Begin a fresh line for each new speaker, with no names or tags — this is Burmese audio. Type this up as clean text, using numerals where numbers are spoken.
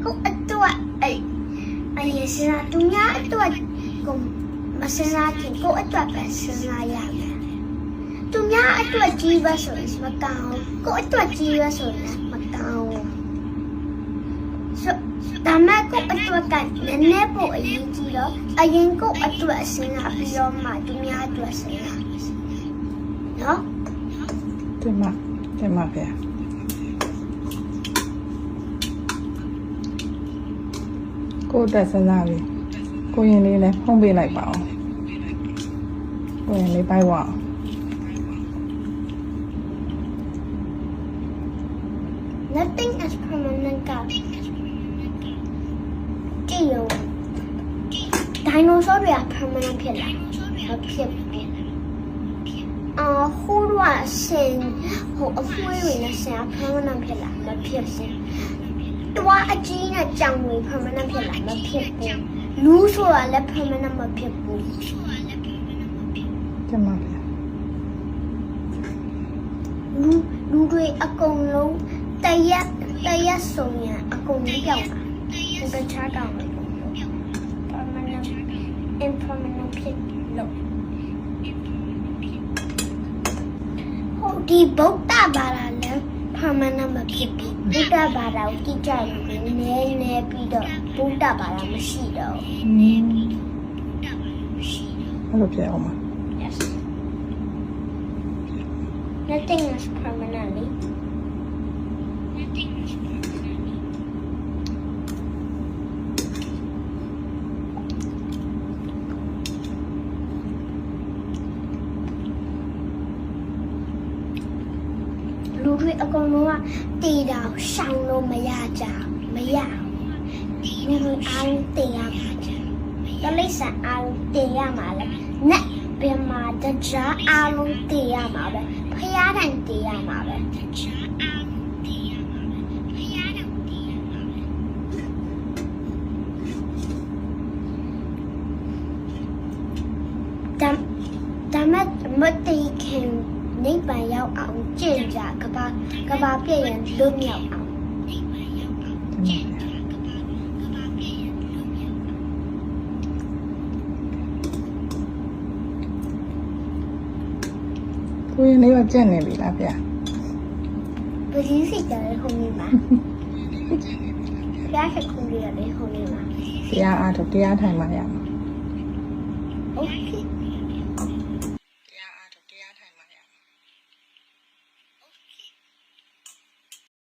ကိုအတွက်အရေးစရာသူများအတွက်ကိုမစင်စားခင်ကိုအတွက်ပဲစဉ်းစားရမယ်သူများအတွက်ကြီးပဲဆိုရင်မကောင်းကိုအတွက်ကြီးပဲဆိုရင်မကောင်းဒါမဲ့ကိုအတွက်ကနည်းနည်းပိုအရေးကြီးတော့အရင်ကိုအတွက်စဉ်းစားပြီးတော့မှသူများအတွက်စဉ်းစားနော်
တင်ပါဗျာကိုတက်စဉ်းစားပြီကိုရင်လေးလည်းဖုံးပေးလိုက်ပါအောင်ကိုရင်လေးပိုက်ဝအောင်
Nothing is permanent ကကြည့်ရော dinosaur တွေက permanent ဖြစ်လာမဖြစ်ဘူးဟိုးတော့ဆင်ဟိုအဖွေးတွေနဲ့ဆင် permanent ဖြစ်လာမဖြစ်ဘူးတွားအကြီးနဲ့ကြောင်တွေ permanent ဖြစ်လာမဖြစ်ဘူးလူဆိုတာလည်း permanent မဖြစ်ဘူး
တင်ပါဗျာ
လူတွေအကုန်လုံးတရက်ဆုံးရအကုန်လုံးပြောက်တာဒီကချားတောင်းတယ် permanent impermanent ဖြစ်လို့ဟိုဒီဗုဒ္ဓဘာသာလည်း permanent မဖြစ်ဘူးဗုဒ္ဓဘာသာကိုကြည့်ကြလို့နည်းပြီးတော့ဗုဒ္ဓဘာသာမရှိတော့
အဲ့လိုဖြစ်အောင်ပါ
Yes Nothing is permanentlyလူတွေအကုန်လုံးကတည်တာရှောင်လို့မရကြမရလူတွေအားလုံးတည်ရမှာတလိษံအားလုံးတည်ရမှာလဲနဲ့ဘယ်မှာတကြားအားလုံးတည်ရမှာပဲဖျားတိုင်တည်ရမှာပဲဒါမဲ့မတည်ခင်နိဗ္ဗာန်ရောက်အောင်ကြင်ကြကဘာပြည့်ရင်လွတ်မြောက်အောင်
ကိုရင်လေးကကြက်နေပြီလားဗျာ
ပစည်းစိတ်ကြလေခုံနေမှာဖျားချက်ခုံလေးရလေခုံနေမှာ
တရားအားထုတ်တရားထိုင်မှရမှာ
โอเค